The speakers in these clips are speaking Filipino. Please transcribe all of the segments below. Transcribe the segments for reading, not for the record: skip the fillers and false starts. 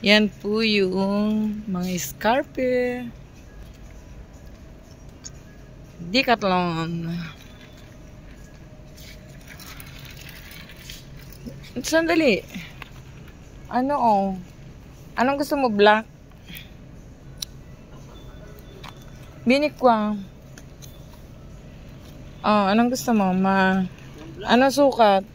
Yan po yung mga scarpe. Decathlon. Sandali. Anong gusto mo? Black? Binikwang. Anong gusto mo? Anong sukat?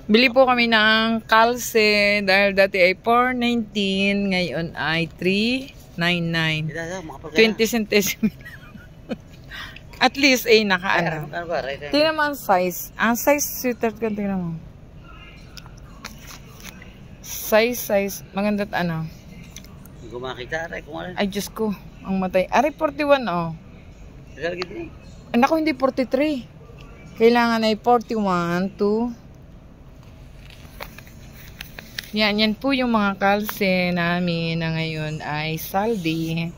Bili po kami ng kalse dahil dati ay 4.19, ngayon ay 3.99. 20 centesimo. At least ay nakaano. Tingnan mo ang size. Ang size sweater ko, tingnan mo. Size. Maganda't ano. Hindi ko makita, aray. Ay, Diyos ko. Ang matay. Aray, 41, oh. Naku, hindi 43. Kailangan ay 41 to... Yan po yung mga kalse namin na ngayon ay saldi.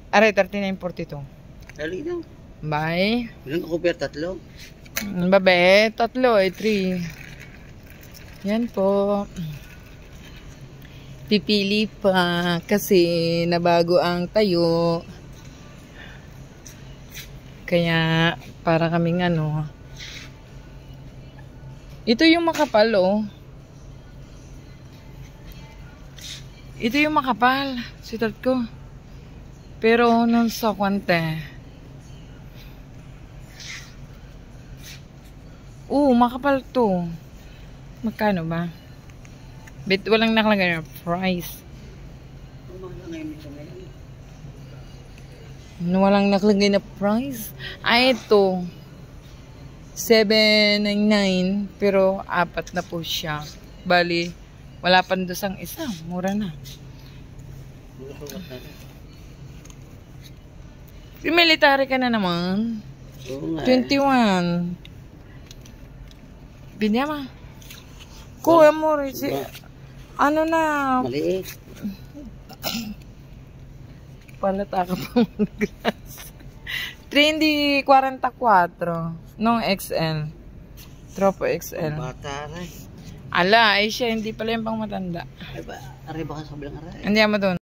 Aray, 39.42. Dali daw. Bye. Ilang ako per tatlo? Babe, 3 ay 3. Yan po. Pipili pa kasi nabago ang tayo. Kaya para kaming ano. Ito yung makapal, oh. Ito yung makapal. Sitat ko. Pero nun sa kwante. Makapal to. Magkano ba? Bet walang nakalagay na price. Walang nakalagay na price. Ito. 7.99 pero 4 na po siya. Bali, wala pa dosang isa. Mura na. Military ka na naman. 21. Binyama. Kuya mo rin. Ano na? Maliit. Palata ka pa mag-glass. Trendy 44. Nung XL. Tropo XL. Bata rin. Ala, ay siya. Hindi pala yung pang matanda. Ay ba? Aray baka sa bilang aray. Hindi mo doon.